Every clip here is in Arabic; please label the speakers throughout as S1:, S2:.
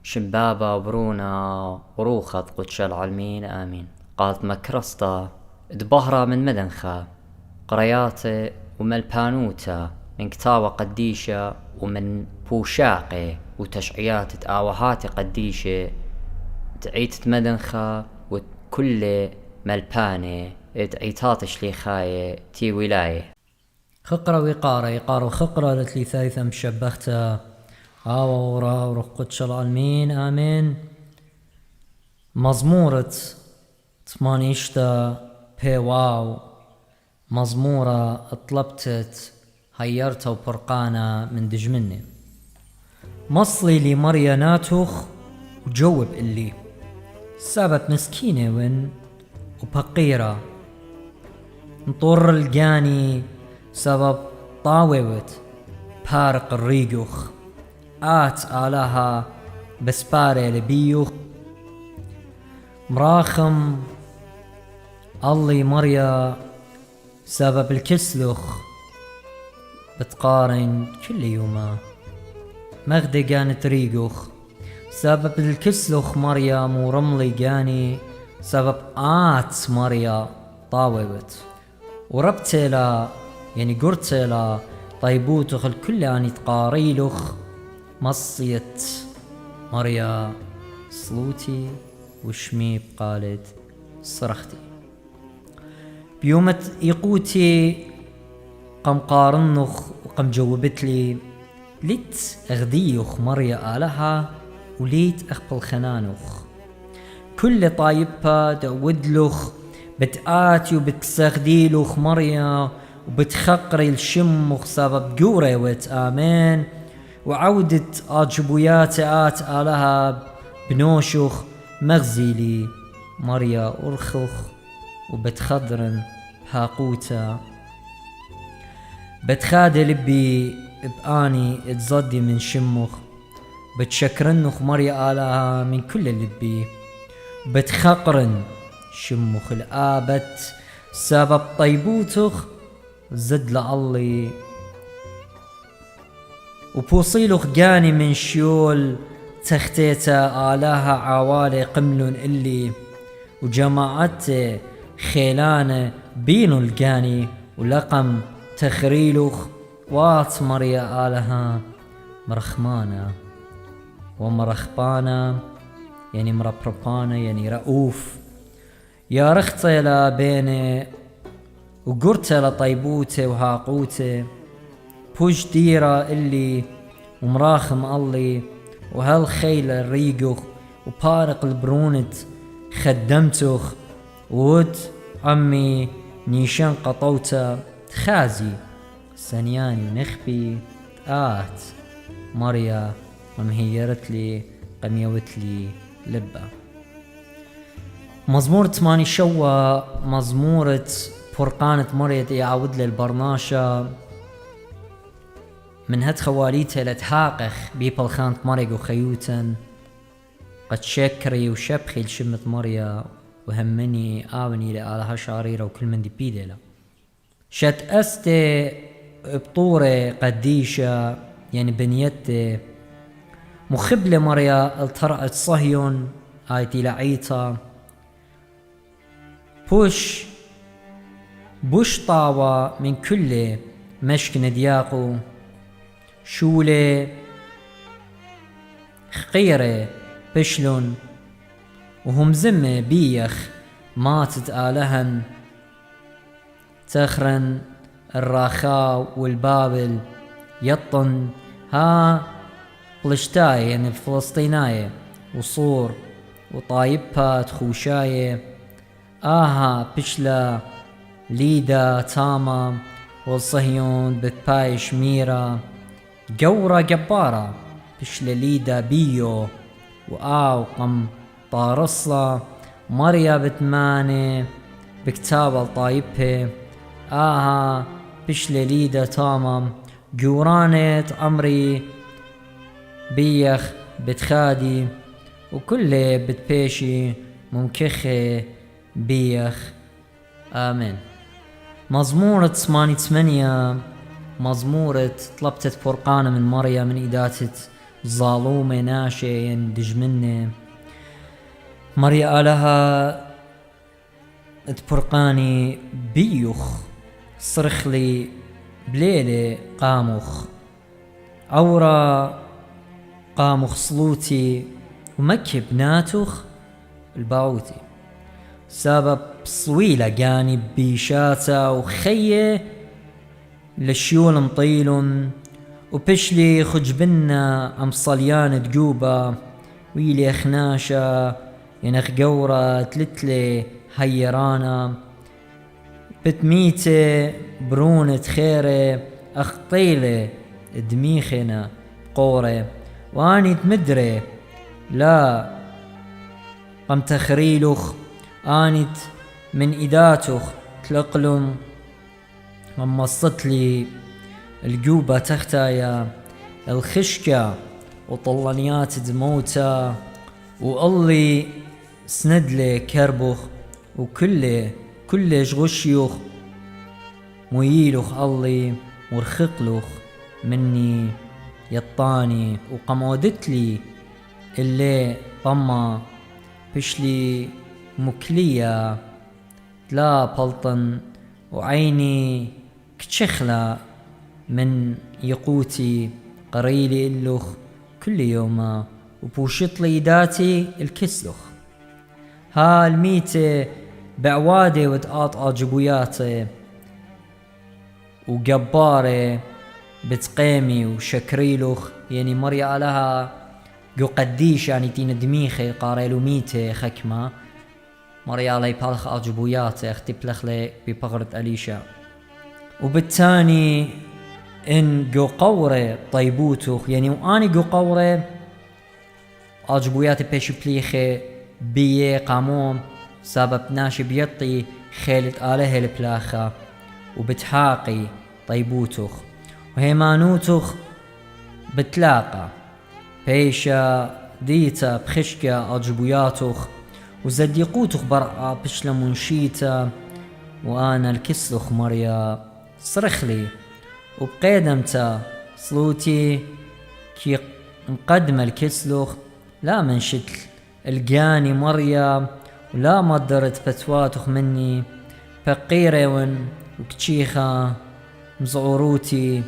S1: شبابة وبرونا وروخة قدش العالمين آمين. قالت مكرسطة دبهرة من مدنخة قرياتي وملبانوتا من كتابة قديشة ومن بوشاقي وتشعيات تآوهات قديشة دعيت مدنخة وكل ملباني دعيتات شليخاية تي ولاية
S2: خقرة وقارة يقارو خقرة لتلي ثالثة مشبختها آوى ورا وروح قدش العالمين آمين. مزمورة تمانيشتا بي واو مزمورة طلبتت هيرتا وبرقانا من دجمني مصلي لي مريا ناتوخ وجوب اللي سابت مسكينة وين وبقيرة نطر الجاني سبب طاوت بارق الريجوخ آت آلها بسباري لبيوخ مراخم الله مريا سبب الكسلخ بتقارن كل يوما مغدي كانت ريجوخ سبب الكسلخ مريا ورملي جاني سبب آت مريا طاوت وربتلا يعني قرتلا طيبوتخ الكل يعني تقاريلخ مصيت مريا صلوتي وشميب قالت صرختي بيومت يقوتي قم قارنخ وقم جوبتلي ليت اغديخ مريا آلها وليت اخبل خنانخ كل طايبها دودلخ بتآتي وبتسغديلخ مريا وبتخقري الشمخ سبب جوري وتآمين وعودة آجبويات آت آلها بنوشخ مغزيلي مريا أرخخ وبتخضرن هاقوتا بتخاد لبي بآني اتزدي من شمخ بتشكرنخ مريا آلها من كل لبي بتخقرن شمخ الآبت سبب طيبوتخ زد لعلي وبوصيلخ جاني من شيول تختيتا آلها عوالي قمل اللي وجماعته خيلانه بينو الجاني ولقم تخريلخ وات مريا آلها مرخمانا ومرخبانا يعني مربربانا يعني رؤوف يا رختي لا بيني وقرتي لطيبوتي وهاقوتي بوش ديرة اللي ومراخم اللي وهالخيل الريقخ وبارق البرونت خدمتخ ود عمي نيشان قطوتا تخازي سنياني ونخبي آت مريا ومهيرت لي قميوت لي لبا. مزمورة 8 شوا مزمورة فرقانة مريا يعود للبرناشة من هاد خواليتها لتحاقخ بيبل خانت مريا وخيوتن قد شكري وشبخي لشمة مريا وهمني آوني لآلها شعريرة وكل من دي بيديلا شت أستي بطورة قديشة يعني بنيتي مخبلة مريا الترأت صهيون آيتي لعيطة بوش طاوة من كل مشك ندياقو شولة خقيرة بشلون وهم زمة بيخ ماتت آلهن تخرن الراخاء والبابل يطن ها بلشتاي يعني الفلسطيناية وصور وطايبها تخوشاية آها بشلا ليدا تاما والصهيون بتبايش ميرا جورة جبارة بشلا ليدا بيو وآو قم طارصلا مريا بتماني بكتاب الطايبه آها بشلا ليدا تاما جورانت عمري بيخ بتخادي وكل بتبيشي ممكخي بيخ آمين. مزمورة 8 مزمورة طلبتت فرقانة من مريا من إداتة ظالومة ناشي دجمنة مريا لها تبرقاني بيوخ صرخلي بليلة قاموخ عورا قاموخ صلوتي ومكي بناتوخ الباوتي سبب صويلة جاني بيشاتا وخيه للشيول مطيلن وبشلي خجبنا ام صليان تجوبا ويلي اخناشا ينخ قورة تلتلي هيرانا بتميتي برونة خيري اخطيلي دميخنا قوري واني تمدري لا قم تخريلوخ آنت من إداتوخ تلقلم ومصت لي الجوبة تختايا الخشكة وطلانيات دموتا واللي سندلي كربوخ وكل غشيوخ مييلوخ اللي مرخقلوخ مني يطاني وقمودتلي اللي طما بشلي مكلية لا بلطن وعيني كتشخلة من يقوتي قريلي اللوخ كل يوم وبوشطلي داتي الكسلوخ ها الميتة بعوادي وتقاطع جبوياتي وقباري بتقيمي وشكريلوخ يعني مريا لها جو قديش يعني تين دميخي قاريلو ميتة خكمة مريا لي بالخ أجبوياتي اختي بلخلي ببغرة أليشا وبالتاني إن جو قوري طيبوتوخ يعني واني جو قوري أجبوياتي بيشو بليخي بيه قاموم سبب ناشي بيطي خيلة آله البلاخة وبتحاقي طيبوتوخ وهيمانوتوخ بتلاقى بيشا ديتا بخشكة أجبوياتوخ وزديقوتوخ برقا بشلا منشيتا وأنا الكسلوخ مريا صرخلي وبقيدمتا صلوتي كي مقدم الكسلوخ لا من شتل القاني مريا ولا مدرت فتواتوخ مني فقيرون وكتشيخة مزعوروتي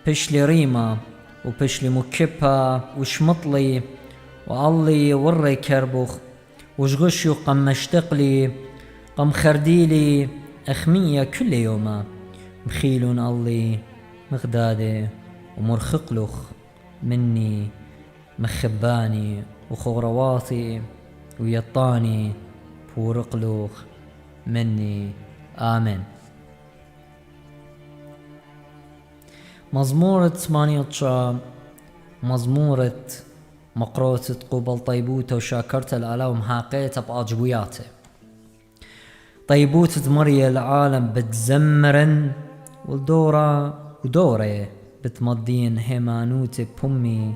S2: بشلي ريما وبشلي مكبها وشمطلي واللي وري كربوخ وشغشو قم مشتقلي قم خرديلي أخمية كل يوم مخيلون اللي مغدادي ومرخقلوخ مني مخباني وخغرواتي ويطاني بورقلوخ مني آمين. مزمورة 18 مزمورة مقروتة قبل طيبوته وشاكرت الآلا ومحاقيته بأجبوياته طيبوتة مريا العالم بتزمرن والدورة ودورة بتمضين هيمانوتة بمي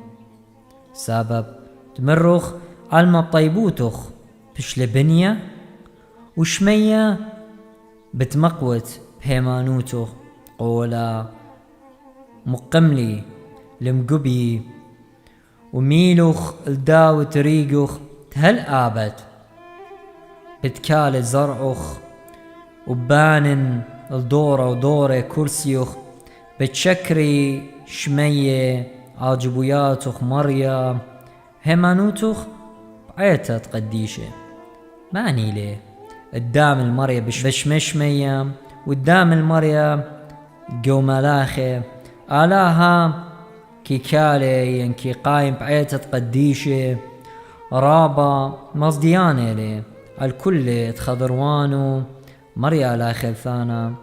S2: سبب تمرخ علما بطيبوتخ بشل بنية وشمية بتمقوت بهيمانوتخ قولا مقملي لمقبي وميلوخ الداو تريقوخ تهل آبت بتكال زرعوخ وبانن الدورة ودورة كرسيوخ بتشكري شمية عاجبوياتوخ مريا هيمانوتوخ بعيتها تقديشة ماني ليه قدام المريا بشمشمية وقدام المريا جو ملاخي آلاها كي كالي ينكي قايم بعيتها تقديشة رابا مصدياني ليه الكل تخضروانو مريا لا خلفانا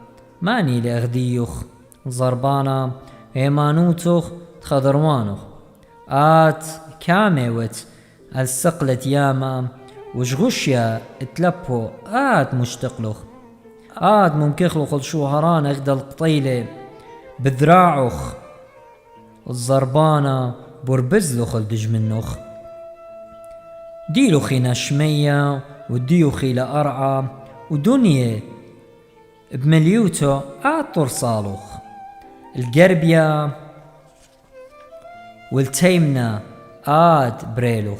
S2: ماني لأغديوخ زربانا هيمانوتوخ تخضروانوخ آت كاميوت السقلت ياما وشغشيا اتلبو آت مشتقلوخ آت ممكخلوخ الشوهران اغدى القطيلة بذراعوخ الزربانة بربزلوخ الدجمنوخ ديلوخي نشمية وديوخي لأرعى ودنيا بمليوتو آت صالوخ القربية والتيمنة آد بريلوخ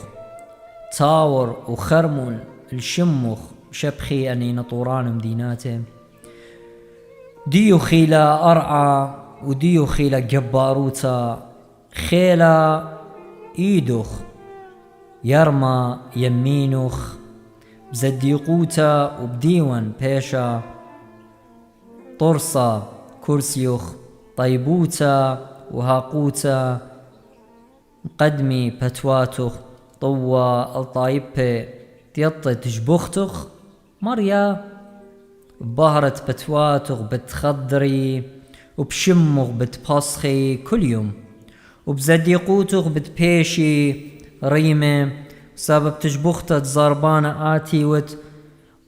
S2: تصاور وخرمون الشمخ شبخي أني نطوران مديناته ديو خيلا أرعى وديو خيلا جباروتا خيلا إيدوخ يرمى يمينوخ بزديقوتا وبديون بيشا طرصة كرسيوخ طيبوتا وهاقوتا قدمي بتواتوخ طوى الطايبة تيطي تجبختوخ مريا بهرت بتواتوخ بتخضري وبشموخ بتبصخي كل يوم وبزديقوتوخ بتبيشي ريمة سبب تجبخت زربانة آتيوت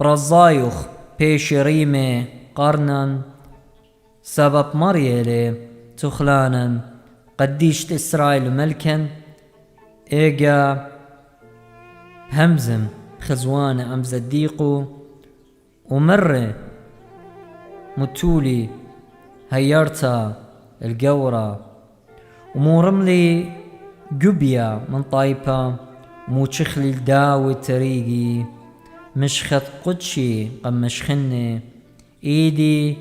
S2: برزايوخ بيشي ريمة قرنا سبب مريالي تخلانا قديشت إسرائيل ملكا إيجا همزم خزوانة أم زديقو ومرة متولي هيرتا الجورة ومورملي جبيا من طايبة موشخلي الداوي تريقي مشخت قدشي قم مشخني ايدي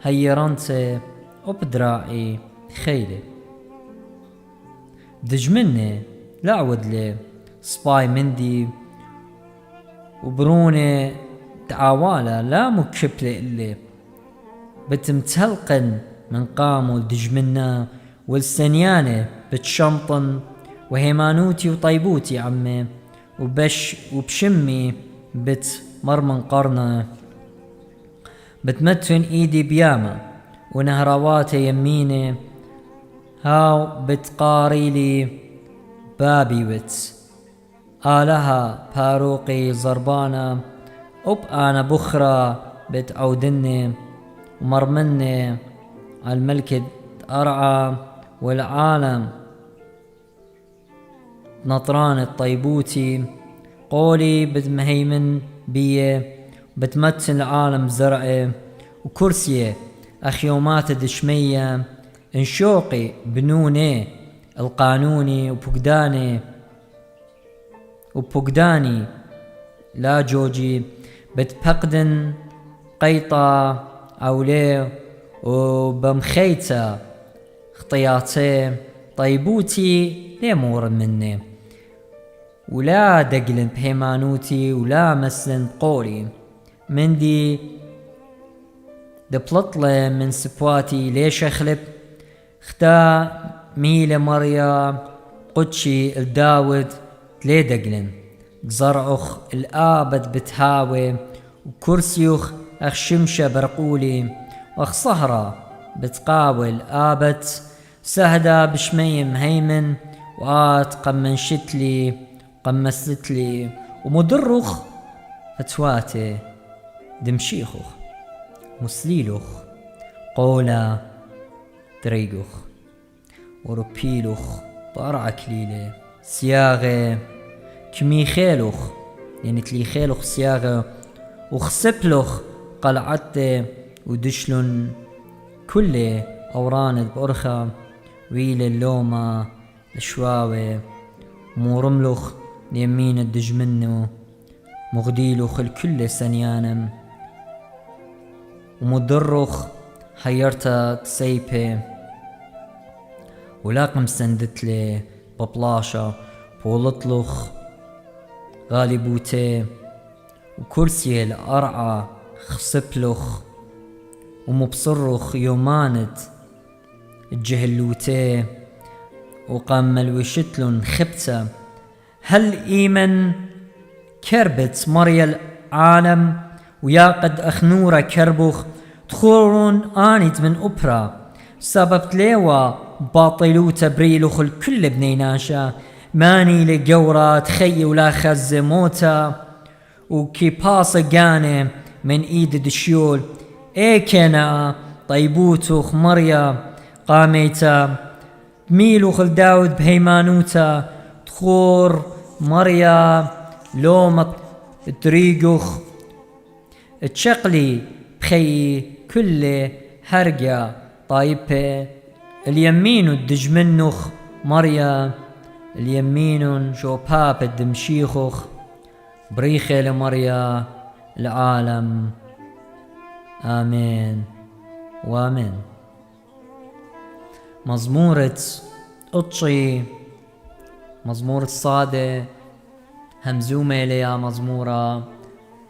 S2: هيرانتي وبدراعي خيلي دجمني لعود لي سباي مندي وبروني تعاوالا لا مكشبلي اللي بتمتلقن من قامو دجمنا والسنيانة بتشمطن وهيمانوتي وطيبوتي عمي وبشمي بتمرمن قرنه بتمتفن ايدي بياما ونهرواتي يميني هاو بتقاريلي بابي آلها باروقي زربانة أنا بخرى بتعودني ومرمني عالملكة أرعى والعالم نطران الطيبوتي قولي بتمهيمن بيه بتمتن العالم زرعي وكرسيه أخيومات دشمية انشوقي بنوني القانوني وبقداني لا جوجي بتفقدن قيطة أولي وبمخيتة خطياتي طيبوتي ليمور مني ولا دقلن بهيمانوتي ولا مسلن قولي مندي دبلطلة من سبواتي ليش أخلب ختا ميلة مريا قدشي الداود لي دقلن زرعخ الآبد بتهاوي وكرسيوخ أخ شمشة برقولي وأخ صهرة بتقاوي الآبت سهدا بشمي مهيمن وآت قمنشتلي قمستلي ومدرخ فتواتي دمشيخوخ مسليلوخ قولا دريقوخ وربيلوخ بارع كليلي سياغي كمي خيلوخ يعني تلي خيلوخ سياغي وخسبلوخ قلعتي ودشلن كل أوران بأرخة ويل اللومة الشواوي مورملوخ يمين الدجمنو مغديلوخ الكل سنيانم ومدرخ حيرتا تسيبي ولاقم سندتلي ببلاشا بولطلخ غالبوتي وكرسي الأرعى خسبلخ ومبصرخ يومانت الجهلوتي وقام الوشتلن خبتة هل إيمن كربت مريا العالم ويا قد أخنورة كربخ تخورون آنت من أبرا سببت ليوا باطلو تبريلوخ الكل بنيناشا ماني لجورة تخي ولا خز موتا وكي باس جاني من ايد دشيول ايكنا طيبوتوخ مريا قاميتا ميلوخ الداود بهيمانوتا تخور مريا لومت تريقوخ تشقلي بخي كل هرقة طايبة اليمين الدجمنوخ مريا اليمين جو باب الدمشيخوخ بريخي لمريا العالم آمين وآمين. مزمورة أطشي مزمورة صادة همزومة ليا مزمورة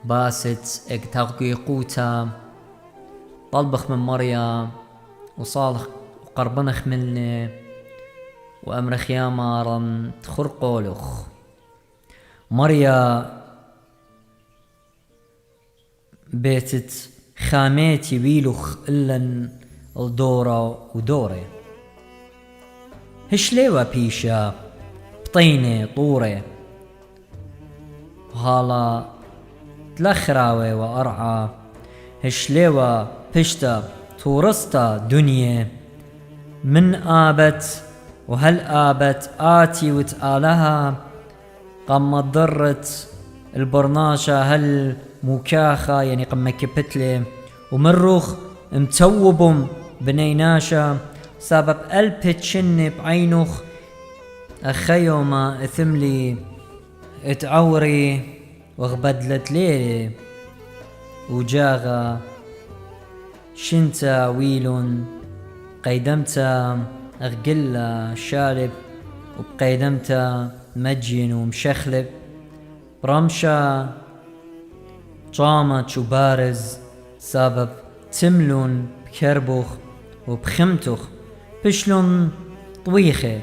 S2: باست اكتاقي قوتا طلبخ من مريا وصالح وقربنخ مني وأمرخ يا مارم تخرقولخ مريا بيتت خاميتي بيلوخ إلا الدورة ودورة هشليوة بيشا بطينة طورة وهالا تلخراوي وأرعى هشليوة بشتا تورستا دنيا من آبت وهل آبت آتي وتآلها قم ضرت البرناشة هل مكاخة يعني قم كبتلي ومروخ متوبم بنيناشا سبب البتشن بعينوخ أخيوما اثملي اتعوري وغبدلت ليلي وجاغا شنتا ويلون قيدمتا أغقلا شالب وبقيدمتا مجين ومشخلب برمشا طامت وبارز سبب تملون بكربوخ وبخمتوخ بشلون طويخة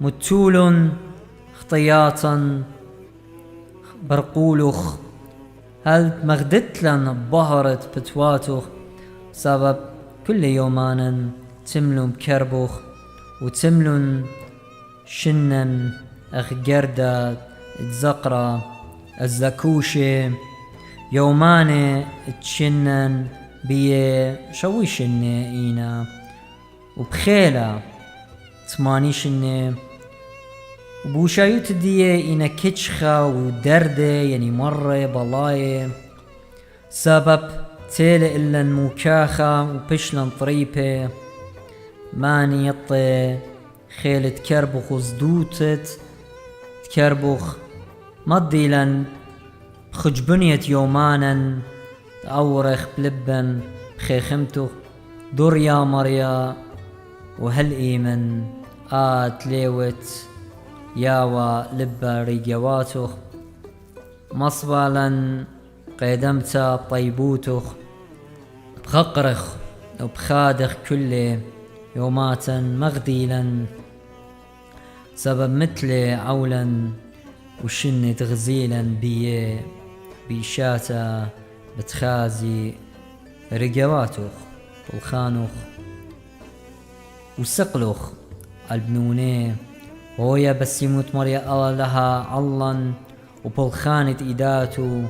S2: متولون خطياتا برقولوخ هل مغدتلن بهرت بتواتوخ سبب كل يومانا تملون بكربوخ وتملون شنن أخجردة تزقرة الزكوشة يوماني تشنن بيه شوي شنة إينا وبخيلة تماني شنة وبوشايوت ديه إينا كتشخة ودردة يعني مرة بلاية سبب تيلي إلا مكاخة وبشلن طريبة ماني يطي خيلة كربوخ وزدوتت تكربوخ مضيلا خجبنية يومانا أورخ بلبن بخيخمتو دور يا مريا وهل إيمن ليوت ياوا لبا ريقواتو مصبالا قيدمتا طيبوتو بخقرخ وبخادخ كل يوماتا مغديلا سبب مثل عولا وشنة غزيلا بيشاتا بتخازي رقواتوخ والخانوخ وسقلوخ البنوني ويا بس يموت مريا الله لها علن وبالخانة إيداتو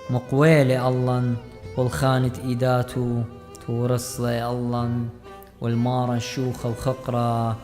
S2: مقويلة علن بالخانة إيداتو تورصلي علن والمارة الشوخة وخقرة